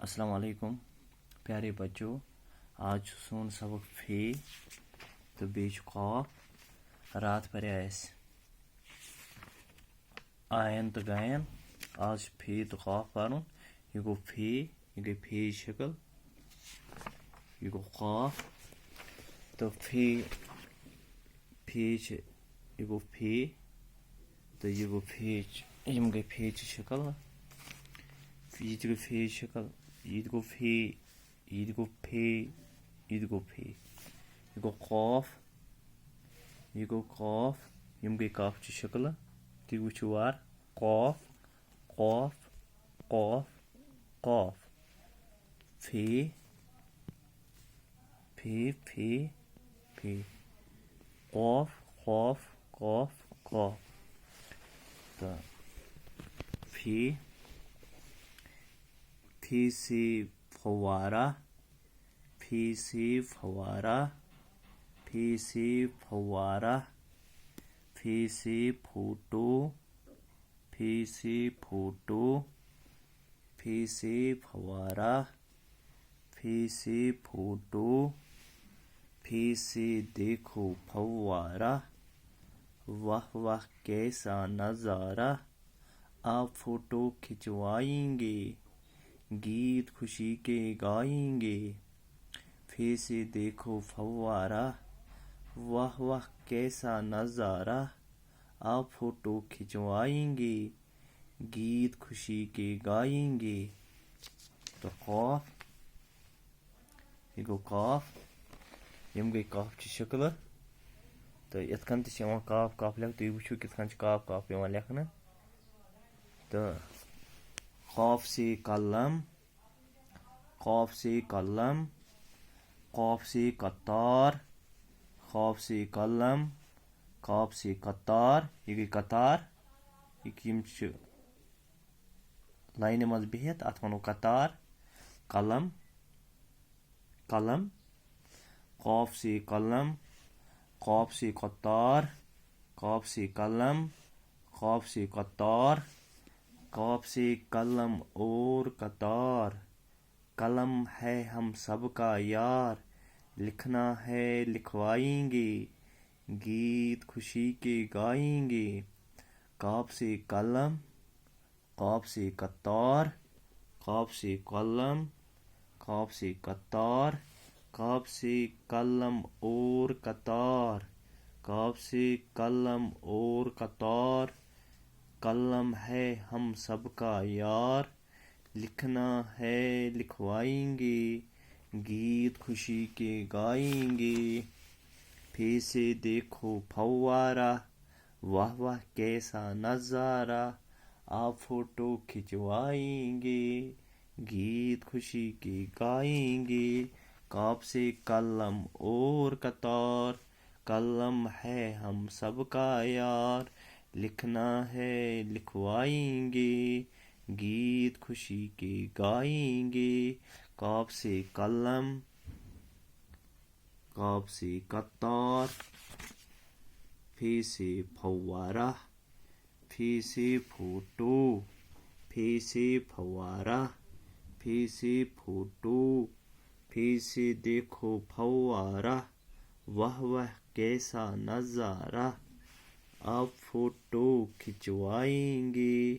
السلام علیکم پیارے بچوں، آج سون سبق فی تو بیچ قاف رات پرے آین تو گائن آج فی تو قاف پرن یہ گو فی یہ گئی فی شکل یہ گو قاف تو فی یہ گو فی تو یہ گو فی یم گئی فی شکل یہ گو فی شکل یہ گو فی یہ گو فی یہ گو فی یہ گو قاف یم گئی قاف چہ شکل تھی وچھو وار قاف قاف قاف قاف فی فی فی فی قاف قاف قاف قاف تو فی سے فوارہ فی سے فوارہ فی سے فوارہ فی سے فوٹو فی سے فوٹو فی سے فوارہ فی سے فوٹو فی سے دیکھو فوارہ واہ واہ کیسا نظارہ آپ فوٹو کھنچوائیں گے گیت خوشی کے گائیں گے فی سے دیکھو فوارہ واہ واہ کیسا نظارہ آپ فوٹو کھنچوائیں گے گیت خوشی کے گائیں گے تو قاف یہ گو قاف یم گئی قاف چہ شکل تو یتھ کن تہ یوان قاف قاف لکھ تُہۍ وٕچھِو کِتھ کن چھ قاف قاف یوان لیکھنہٕ تو قاف سے قلم قاف سے قلم قاف سے قطار قاف سے قلم قاف سے قطار یہ گئی قطار یہ یم چھ لاینہِ منٛز بِہِتھ اتھ ونو قطار قلم قلم قاف سے قلم قاف سے قطار قاف سے قلم قاف سے قطار قاف سے قلم اور قطار قلم ہے ہم سب کا یار لکھنا ہے لکھوائیں گے گیت خوشی کے گائیں گے قاف سے قلم قاف سے قطار قاف سے قلم قاف سے قطار قاف سے قلم اور قطار قاف سے قلم اور قطار قلم ہے ہم سب کا یار لکھنا ہے لکھوائیں گے گیت خوشی کے گائیں گے فی سے دیکھو فوارہ واہ واہ کیسا نظارہ آپ فوٹو کھنچوائیں گے گیت خوشی کے گائیں گے قاف سے قلم اور قطار قلم ہے ہم سب کا یار لکھنا ہے لکھوائیں گے گیت خوشی کے گائیں گے قاف سے قلم قاف سے قطار فی سے فوارہ فی سے فوٹو فی سے فوارہ فی سے فوٹو فی سے دیکھو فوارہ واہ واہ کیسا نظارہ آپ فوٹو کھنچوائیں گے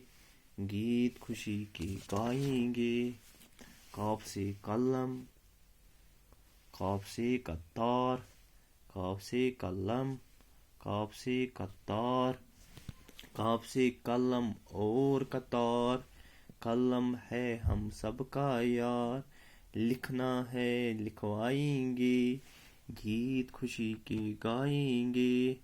گیت خوشی کے گائیں گے قاف سے قلم قاف سے قطار قاف سے قلم قاف سے قطار قاف سے قلم اور قطار قلم ہے ہم سب کا یار لکھنا ہے لکھوائیں گے گیت خوشی کے گائیں گے